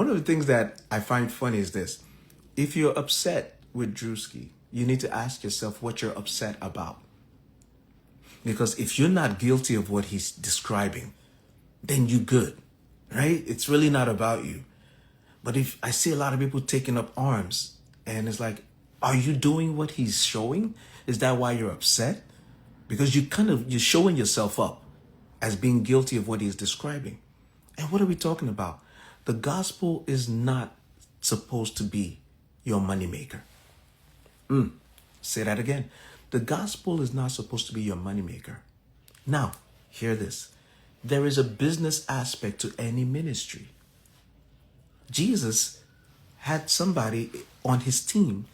one of the things that I find funny is this. If you're upset with Drewski, you need to ask yourself what you're upset about. Because if you're not guilty of what he's describing, then you're good, right? It's really not about you. But if I see a lot of people taking up arms, and it's like, are you doing what he's showing? Is that why you're upset? Because you're showing yourself up as being guilty of what he's describing. And what are we talking about? The gospel is not supposed to be your moneymaker. Say that again. The gospel is not supposed to be your moneymaker. Now, hear this. There is a business aspect to any ministry. Jesus had somebody on his team,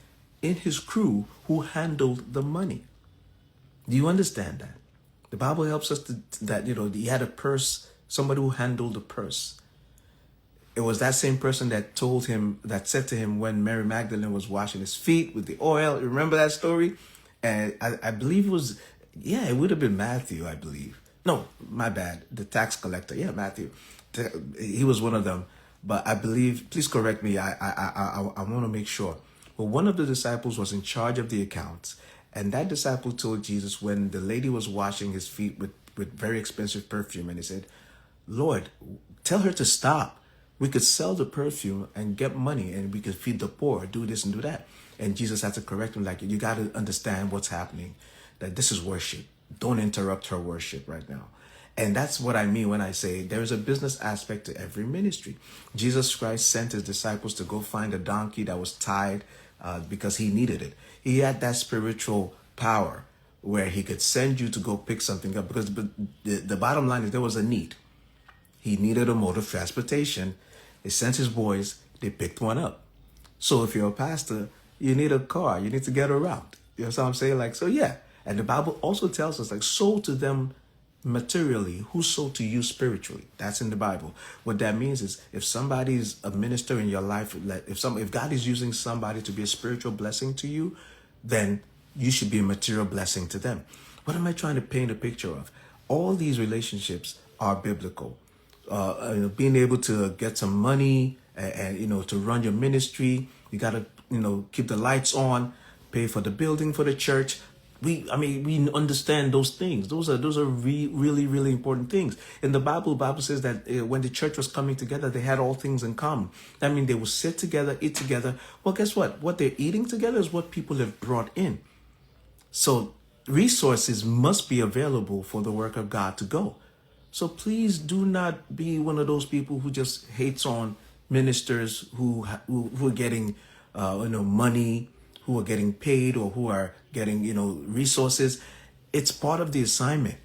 in his crew, who handled the money. Do you understand that? The Bible helps us that he had a purse, somebody who handled the purse. It was that same person that said to him when Mary Magdalene was washing his feet with the oil. Remember that story? And I believe it would have been Matthew, I believe. No, my bad. The tax collector. Yeah, Matthew. He was one of them. But I believe, please correct me. I want to make sure. But one of the disciples was in charge of the accounts. And that disciple told Jesus when the lady was washing his feet with very expensive perfume. And he said, Lord, tell her to stop. We could sell the perfume and get money and we could feed the poor, do this and do that. And Jesus had to correct him, like, you got to understand what's happening, that this is worship. Don't interrupt her worship right now. And that's what I mean when I say there is a business aspect to every ministry. Jesus Christ sent his disciples to go find a donkey that was tied because he needed it. He had that spiritual power where he could send you to go pick something up, because the bottom line is there was a need. He needed a mode of transportation. He sent his boys, they picked one up. So if you're a pastor, you need a car, you need to get around. You know what I'm saying? And the Bible also tells us, sow to them materially, who sow to you spiritually. That's in the Bible. What that means is if somebody's a minister in your life, if God is using somebody to be a spiritual blessing to you, then you should be a material blessing to them. What am I trying to paint a picture of? All these relationships are biblical. Being able to get some money and to run your ministry, you got to keep the lights on, pay for the building for the church. We understand those things. Those are really, really important things. In the Bible says that when the church was coming together, they had all things in common. That means they would sit together, eat together. Well, guess what? What they're eating together is what people have brought in. So resources must be available for the work of God to go. So please do not be one of those people who just hates on ministers who are getting money, who are getting paid, or who are getting resources. It's part of the assignment.